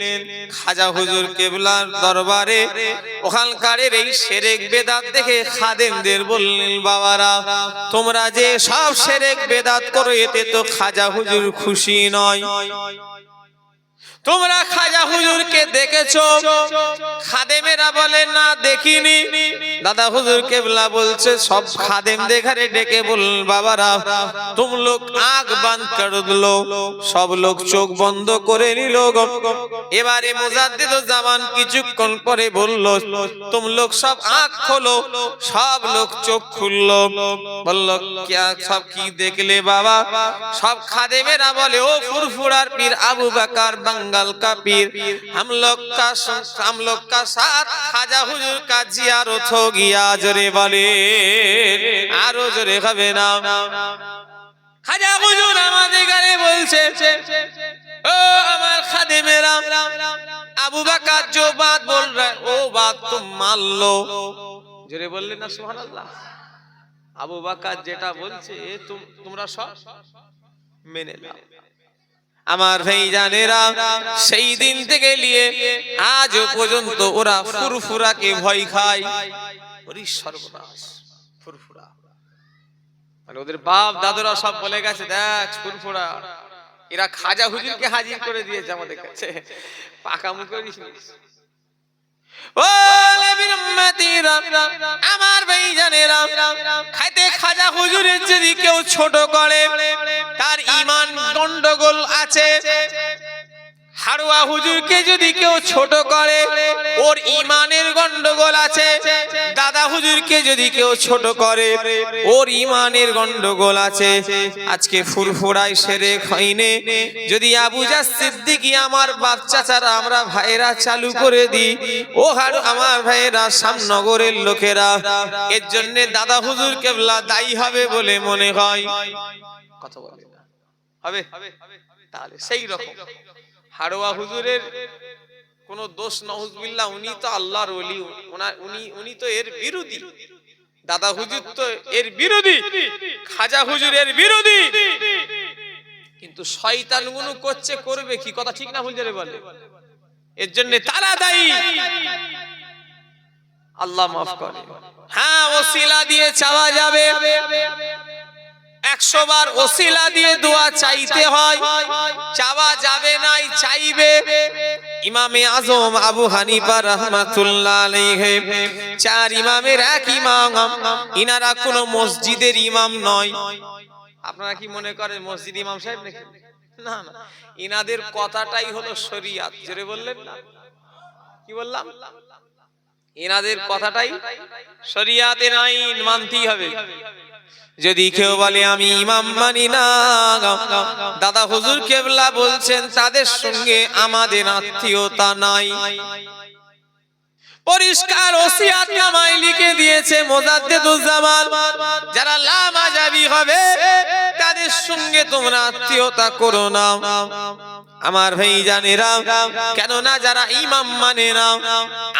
খাজা হুজুর কেবলার দরবারে, ওখানকার এই শিরক বেদাত দেখে খাদেমদের বললেন, বাবারা তোমরা যে সব শিরক বেদাত করো, এতে তো খাজা হুজুর খুশি নয়। তোমরা খাজা হুজুরকে দেখেছো? খাদেমেরা বলে না, দেখিনি। দাদা হুজুর কেবলা বলছে, সব খাদেমদের ঘরে ডেকে বললেন, বাবারা তুম লোক আঁখ বন্ধ কর দিলো। সব লোক চোখ বন্ধ করে নিল। এবারে মুজাদ্দিদ জামান কিছুক্ষণ পরে বলল, তুম লোক সব আঁখ খোলো। সব লোক চোখ খুললো। বলল, সব কি দেখলে বাবা? সব খাদেমেরা বলে, ও ফুরফুরার পীর আবু বকর बंगाल का पीर, हम लोग का साथ खाजा हुजूर का जियारत हो गया। जोरे बोले, आरो जोरे खाबे ना। खाजा हुजूर আমাদের গানে বলছে, ओ আমার খাদেমেরা, আবু বকর जो बात बोल रहा है वो बात तुम मान लो। जोरे বললেন না সুবহানাল্লাহ। আবু বকর যেটা বলছে তোমরা সব মেনে নাও। আমার ভাইজানেরা, সেই দিন থেকে নিয়ে আজ পর্যন্ত ওরা ফুরফুরাকে ভয় খায়। ওরে সর্বনাশ, ফুরফুরা মানে ওদের বাপ দাদুরা সব বলে গেছে, দেখ ফুরফুরা, এরা খাজা হুজুরকে হাজির করে দিয়েছে আমাদের কাছে। পাকা মুখ করিস না। ও নবীর উম্মতিরা, আমার ভাইজানেরা, খাইতে খাজা হুজুরের যদি কেউ ছোট করে, তার ঈমান গন্ডগোল আছে। হাড়ুয়া হুজুরকে যদি কেউ ছোট করে ওর ইমানের গন্ডগোল আছে, দাদা হুজুরকে যদি কেউ ছোট করে ওর ইমানের গন্ডগোল আছে। আজকে ফুরফুরায় সেরে খাইনে যদি আবু জাহ সিদ্দিকী আমার বাচ্চা ছাড়া আমরা ভাইরা চালু করে দিই, ও হাড়ু আমার ভাইরা সামনগরের লোকেরা এর জন্য দাদা হুজুর কেবলা দায়ী হবে বলে মনে হয়। কথা বলে হবে? তাহলে সেই রকম হাড়ুয়া হুজুরের কোন দোষ নাউজুবিল্লাহ, উনি তো আল্লাহর ওলি, উনি তো এর বিরোধী। দাদা হুজুর তো এর বিরোধী, খাজা হুজুর এর বিরোধী, কিন্তু শয়তান গুলো করছে, করবে কি? কথা ঠিক না ভুল যাবে বলে, এর জন্য তারা দায়ী। আল্লাহ মাফ করে। হ্যাঁ, ওসিলা দিয়ে চাওয়া যাবে, 100 বার ওসিলা দিয়ে দোয়া চাইতে হয়, চাওয়া যাবে নাই, চাইবে। ইমামে আজম আবু হানিফা রাহমাতুল্লাহ আলাইহি, 4 ইমামের এক ইমাম, ইনারা কোন মসজিদের ইমাম নয়। আপনারা কি মনে করেন মসজিদ ইমাম সাহেব নাকি? না না, ইনাদের কথাটাই হলো শরিয়াত। জোরে বললেন না? কি বললাম? ইনাদের কথাটাই শরিয়াতের আইন, মানতেই হবে। যদি কেউ বলে আমি ইমাম মানি না, দাদা হুজুর কেবলা বলছেন তাদের সঙ্গে আমাদের আত্মীয়তা নাই। পরিষ্কার ওসিয়াত নামায় লিখে দিয়েছে মুজাদ্দিদুজ্জামান, যারা লামাযাবি হবে তাদের সঙ্গে তোমরা আত্মীয়তা করো না। আমার ভাই জানেরা, কেন না যারা ইমাম মানে না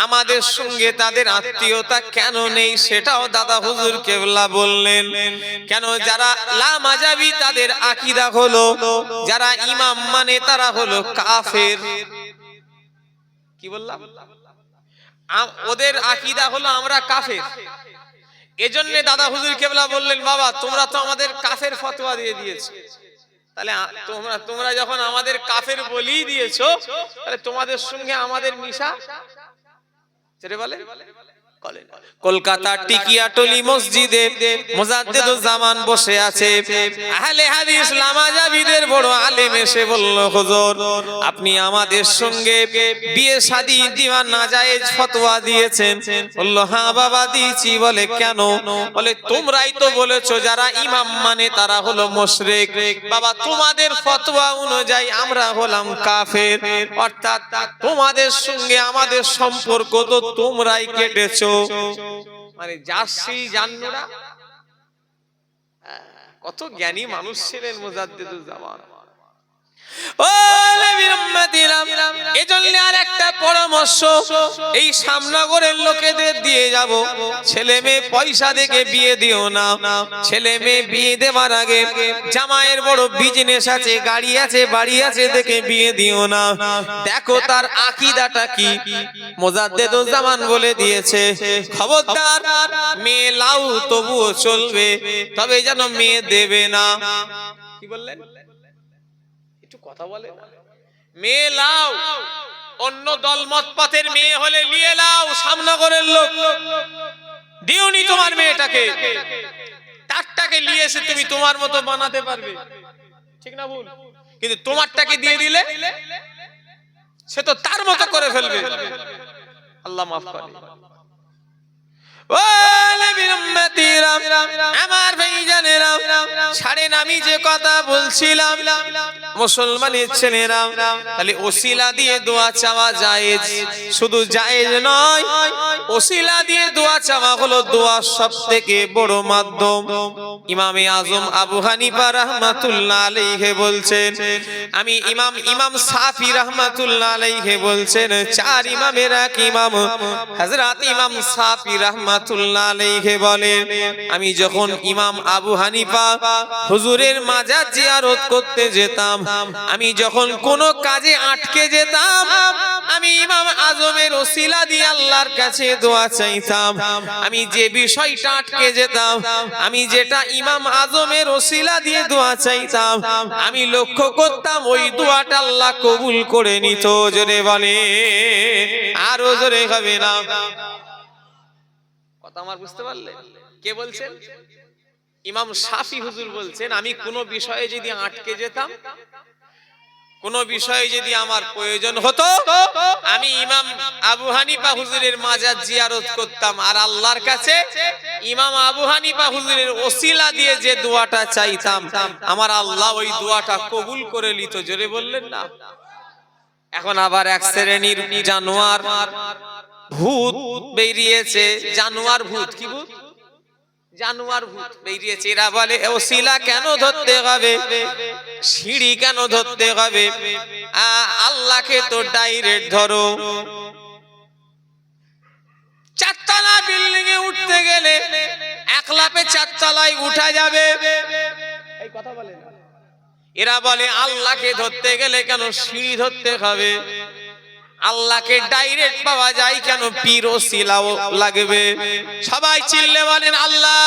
আমাদের সঙ্গে তাদের আত্মীয়তা কেন নেই সেটাও দাদা হুজুর কেবলা বললেন। কেন? যারা লামাযাবি তাদের আকীদা হলো, যারা ইমাম মানে তারা হলো কাফের। কি বললাম? ওদের আকীদা হলো আমরা কাফের। এজন্য দাদা হুজুর কেবলা বললেন, বাবা তোমরা তো আমাদের কাফের ফতোয়া দিয়ে দিয়েছো, তাহলে তোমরা যখন আমাদের কাফের বলেই দিয়েছো, তাহলে তোমাদের সঙ্গে আমাদের মিশা ছেড়ে বলে। কলকাতা টিকিয়াটলি মসজিদে মুজাদ্দিদুজ্জামান বসে আছে, আহলে হাদিস লামাযাবিদের বড় আলেম এসে বলল, হুজুর আপনি আমাদের সঙ্গে বিয়ে শাদী দিওয়া নাজায়েজ ফতোয়া দিয়েছেন। বলল, হ্যাঁ বাবা দিয়েছি। বলে, কেন? বলে, তোমরাই তো বলেছো যারা ইমাম মানে তারা হলো মুশরিক। বাবা তোমাদের ফতোয়া অনুযায়ী আমরা হলাম কাফের, অর্থাৎ তোমাদের সঙ্গে আমাদের সম্পর্ক তো তোমরাই কেটেছো। মানে জার্সি জান্নুরা, কত জ্ঞানী মানুষ ছিলেন মুজাদ্দিদুজ্জামান। ও এজন্য আর একটা পরামর্শ এই সামনগরের লোকেদের দিয়ে যাব, ছেলে মেয়ে পয়সা দেখে বিয়ে দিও না। ছেলে মেয়ে বিয়ে দেওয়ার আগে জামাইয়ের বড় বিজনেস আছে, গাড়ি আছে, বাড়ি আছে দেখে বিয়ে দিও না। দেখো তার আকীদাটা কি। মুজাদ্দিদুজ্জামান বলে দিয়েছে, খবরদার মেয়ে লাউ তবুও চলবে, তবে যেন মেয়ে দেবে না। কি বললেন? কথা বলে না। মেয়ে লাও, অন্য দলমত পথের মেয়ে হলে নিয়ে লাও, সামনগরের লোক দিওনি তোমার মেয়েটাকে, তারটাকে নিয়ে এসে তুমি তোমার মতো বানাতে পারবে, ঠিক না ভুল? কিন্তু তোমারটাকে দিয়ে দিলে সে তো তার মতো করে ফেলবে। আল্লাহ মাফ করে। আমার ভাইজানেরা, ছাড়েন আমি যে কথা বলছিলাম, মুসলমানের ছেলেরা, তাহলে ওসিলা দিয়ে দোয়া চাওয়া জায়েজ, শুধু জায়েজ নয়, ওসিলা দিয়ে দোয়া চাওয়া হলো দোয়ার সবথেকে বড় মাধ্যম। ইমামে আজম আবু হানিফা রাহমাতুল্লাহ আলাইহি বলছেন, আমি ইমাম শাফি রাহমাতুল্লাহ আলাইহি বলছেন, 4 ইমামের এক ইমাম হযরত ইমাম শাফি রাহমাতুল্লাহ আলাইহি বলেন, আমি যখন ইমাম আবু হানিফা হুজুরের মাজার জিয়ারত করতে যেতাম, আমি যখন কোনো কাজে আটকে যেতাম, আমি ইমাম আজমের ওসিলা দিয়ে আল্লাহর কাছে দোয়া চাইতাম। আমি যে বিষয়টা আটকে যেতাম, আমি যেটা ইমাম আজমের ওসিলা দিয়ে দোয়া চাইতাম, আমি লক্ষ্য করতাম ওই দোয়াটা আল্লাহ কবুল করে নিত। জোরে বলে, আরো জোরে হবে না? কথা আমার বুঝতে পারলে? কে বলছেন? ইমাম শাফি হুজুর বলছেন, আমি কোনো বিষয়ে যদি আটকে যেতাম, কোন বিষয়ে যদি আমার প্রয়োজন হতো আমি ইমাম আবু হানিফা হুজুরের মাজার জিয়ারত করতাম, আর আল্লাহর কাছে ইমাম আবু হানিফা হুজুরের ওসিলা দিয়ে যে দোয়াটা চাইতাম আমার আল্লাহ ওই দোয়াটা কবুল করে নিত। জোরে বললেন না? এখন আবার এক শ্রেণীর জানোয়ার ভূত বেরিয়েছে, জানোয়ার ভূত। কি ভূত? জানোয়ার ভূত বেরিয়েছে। এরা বলে ওসিলা কেন ধরতে হবে, সিঁড়ি কেন ধরতে হবে, আল্লাহকে তো ডাইরেক্ট ধরো। চারতলা বিল্ডিং এ উঠতে গেলে এক লাফে চারতলায় উঠা যাবে, এই কথা বলে না। এরা বলে আল্লাহকে ধরতে গেলে কেন সিঁড়ি ধরতে হবে, আল্লাহকে ডাইরেক্ট পাওয়া যায় কেন পীর ওসিলাও লাগবে। সবাই চিল্লে বলেন আল্লাহ,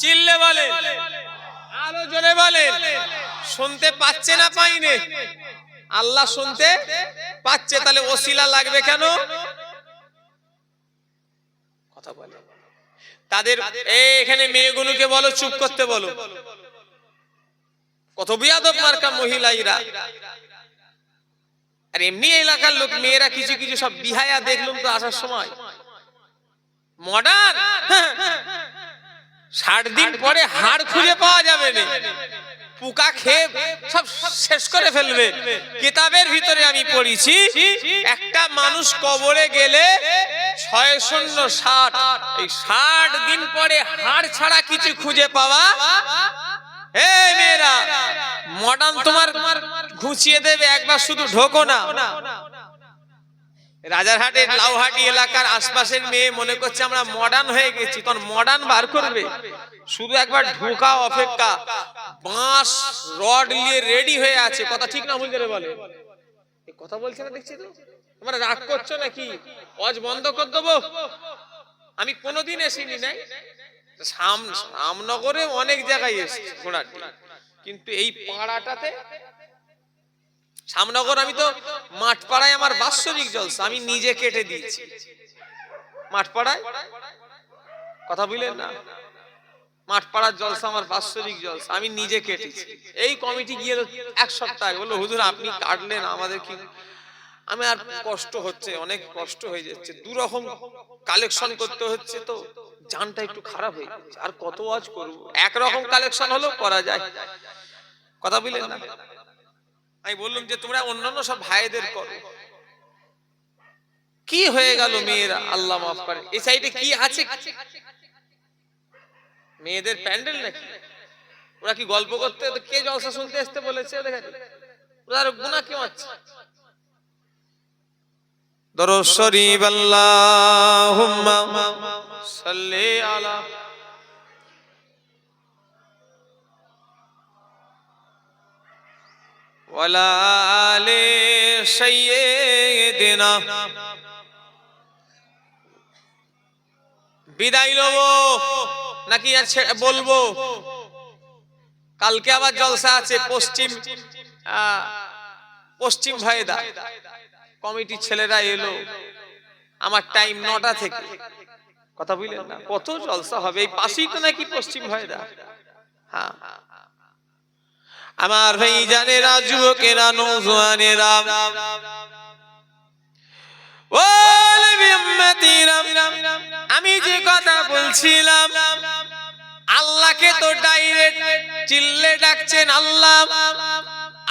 চিল্লে বলেন, আরো জোরে বলেন। শুনতে পাচ্ছে না পাইনে? আল্লাহ শুনতে পাচ্ছে, তাহলে ওসিলা লাগবে কেন? কথা বলে তাদের। এখানে মেয়েগুলোকে বলো চুপ করতে বলো। কত বিয়াদব মার্কা মহিলাইরা। আর এমনি এলাকার লোক মেয়েরা কিছু কিছু সব বিহায়া দেখলাম তো আসার সময় মডার্ন। 60 দিন পরে হাড় খুঁজে পাওয়া যাবে না, পোকা খেয়ে সব শেষ করে ফেলবে। কিতাবের ভিতরে আমি পড়েছি একটা মানুষ কবরে গেলে 660, এই 60 দিন পরে হাড় ছাড়া কিছু খুঁজে পাওয়া। এই মেয়েরা মডার্ন তোমার ঘুষিয়ে দেবে, একবার শুধু ঢোকো না। রাজারহাটের লাউহাটি এলাকার আশপাশের মেয়ে মনে করছে আমরা মডার্ন হয়ে গেছি, তখন মডার্ন বার করবে। শুধু একবার ঢোকা অপেক্ষা, বাঁশ রড নিয়ে রেডি হয়ে আছে। কথা ঠিক না ভুল করে বলে? কথা বলছে না দেখছি তো। তোমরা রাগ করছো নাকি? ওয়াজ বন্ধ করে দেবো? আমি কোনোদিন এসিনি নাই, রামনগরে অনেক জায়গায় এসেছি ঘোড়াটি, কিন্তু এই পাড়াটাতে শ্যামনগর, আমি তো মাঠপাড়ায় আমার বাৎসরিক জলসা আমি নিজে কেটে দিয়েছি। মাঠপাড়ায় কথা বললেন না, মাঠপাড়ার জলসা আমার বাৎসরিক জলসা আমি নিজে কেটেছি। এই কমিটি গিয়ে 1 সপ্তাহ বললো হুজুর আপনি কাটলেন আমাদের কি, আমি আর কষ্ট হচ্ছে, অনেক কষ্ট হয়ে যাচ্ছে, দুরকম কালেকশন করতে হচ্ছে, তো জানটা একটু খারাপ হয়ে যাচ্ছে। আর কত ওয়াজ করবো, একরকম কালেকশন হলো করা যায়। কথা বললেন না? আমি বললাম যে তোমরা অন্যান্য সব ভাইদের করো। কি হয়ে গেল মেয়েরা, আল্লাহ মাফ করে। এই সাইডে কি আছে? মেয়েদের প্যান্ডেল নাকি? ওরা কি গল্প করতে, কে জলসা শুনতে আসতে বলেছে? ওরা গুনাহ কেউ আছে? দরুদ শরীফ আল্লাহুম্মা সাল্লি আলা ওয়ালা আলি সাইয়্যিদিনা। বিদায় লব নাকি বলবো? কালকে আবার জলসা আছে পশ্চিম ভাইদা কমিটির ছেলেরা এলো, আমার টাইম 9টা থেকে। কথা বুঝলেন না? কত জলসা হবে, এই পাশেই তো নাকি পশ্চিম ভাইদা। হ্যাঁ আমার ভাই জানেরা, যুবকেরা, নওজোয়ানেরা, ও নবী উম্মতিরা, আমি যে কথা বলছিলাম আল্লাহকে তো ডাইরেক্ট চিল্লে ডাকছেন আল্লাহ।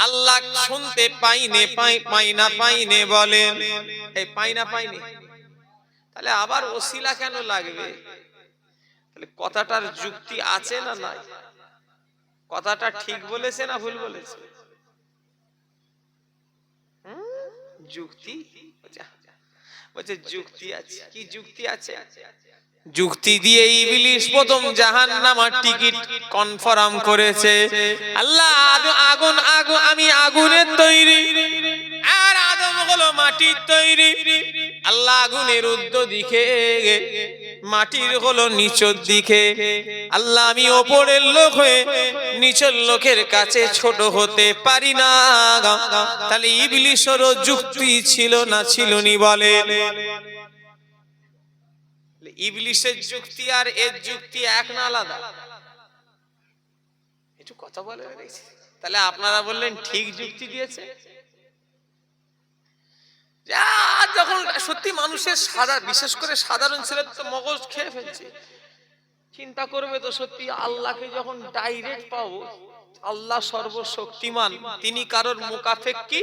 আল্লাহ শুনতে পাইনে, পাইনে বলেন, এই পাইনে, তাহলে আবার ওসিলা কেন লাগবে? তাহলে কথাটার যুক্তি আছে না নাই? কথাটা ঠিক বলেছে না ভুল বলেছে? যুক্তি বলছে, যুক্তি আছে। কি যুক্তি আছে? যুক্তি দিয়ে ইবলিস প্রথম জাহান্নামের টিকিট কনফার্ম করেছে। আল্লাহ আগুন, আমি আগুনের তৈরি, আর আদম হলো মাটির তৈরি। আল্লাহ আগুনের ঊর্ধ্ব দিকে, মাটির হলো নিচের দিকে। আল্লাহ আমি ওপরের লোক হয়ে নিচের লোকের কাছে ছোট হতে পারি না। তাহলে ইবলিসেরও যুক্তি ছিল না ছিল নি বলে? ইবলিসের যুক্তি আর এর যুক্তি এক না আলাদা? একটু কথা বলে দেখছি। তাহলে আপনারা বললেন ঠিক যুক্তি দিয়েছে। যখন সত্যি মানুষের বিশেষ করে সাধারণ ছেলে তো মগজ খেয়ে ফেলছে, চিন্তা করবে তো সত্যি আল্লাহকে যখন ডাইরেক্ট পাবো, আল্লাহ সর্বশক্তিমান, তিনি কারোর মুকাফেক কি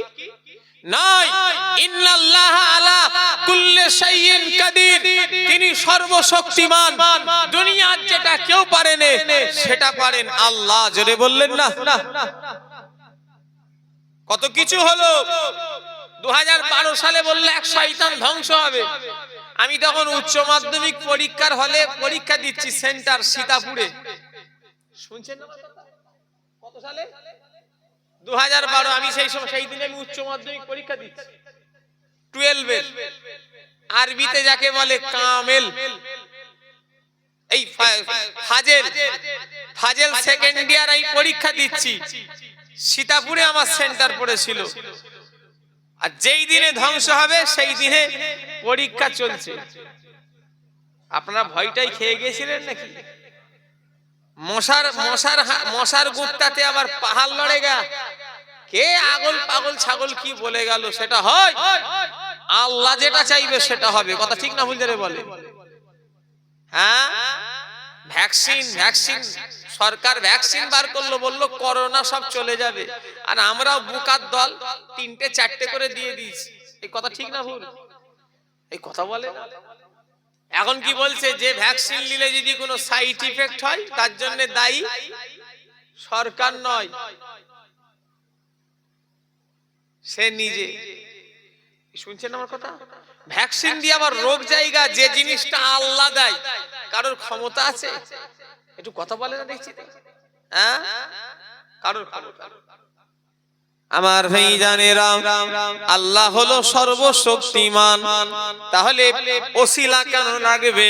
নাই। ইন্নাল্লাহা আলা কুল্লি শাইইন কাদির, তিনি সর্বশক্তিমান, দুনিয়ার যেটা কেউ পারে না সেটা পারেন আল্লাহ। জোরে বললেন না। কত কিছু হলো। 2012 সালে বললে এক শয়তান ধ্বংস হবে। আমি তখন উচ্চ মাধ্যমিক পরীক্ষার হলে পরীক্ষা দিচ্ছি, সেন্টার সীতাপুরে। শুনছেন না? কত সালে? 2012। আমি সেই দিনে আমি উচ্চ মাধ্যমিক পরীক্ষা দিচ্ছি 12 আরবিতে যাকে বলে কামেল, এই ফাজেল সেকেন্ড ইয়ার আমি পরীক্ষা দিচ্ছি। সীতাপুরে আমার সেন্টার পড়েছিল। আর যেই দিনে ধ্বংস হবে সেই দিনে পরীক্ষা চলছে। আপনারা ভয়টাই খেয়ে গেছিলেন নাকি? মশার গুপ্তাতে আবার পাহাড় লড়ে গা, কে আগল পাগল ছাগল কি বলে গেল সেটা হয়। আল্লাহ যেটা চাইবে সেটা হবে। কথা ঠিক না ভুল যারে বলে? হ্যাঁ, ভ্যাকসিন সরকার ভ্যাকসিন বার করলো, বললো করোনা সব চলে যাবে, আর আমরাও বুকার দল 3টে 4টে করে দিয়ে দিয়েছি। এই কথা ঠিক না ভুল? এই কথা বলে না। এখন কি বলছে, যে ভ্যাকসিন নিলে যদি কোনো সাইড ইফেক্ট হয় তার জন্য দায়ী সরকার নয়, সে নিজে। শুনছেন আমার কথা? ভ্যাকসিন দিয়ে আবার রোগ জায়গা, যে জিনিসটা আল্লাহ দেয়, কারোর ক্ষমতা আছে? একটু কথা বলে না দেখছি। হ্যাঁ, কারোর ক্ষমতা। আমার ভাইজানেরা, আল্লাহ হলো সর্বশক্তিমান। তাহলে ওসিলা কেন লাগবে?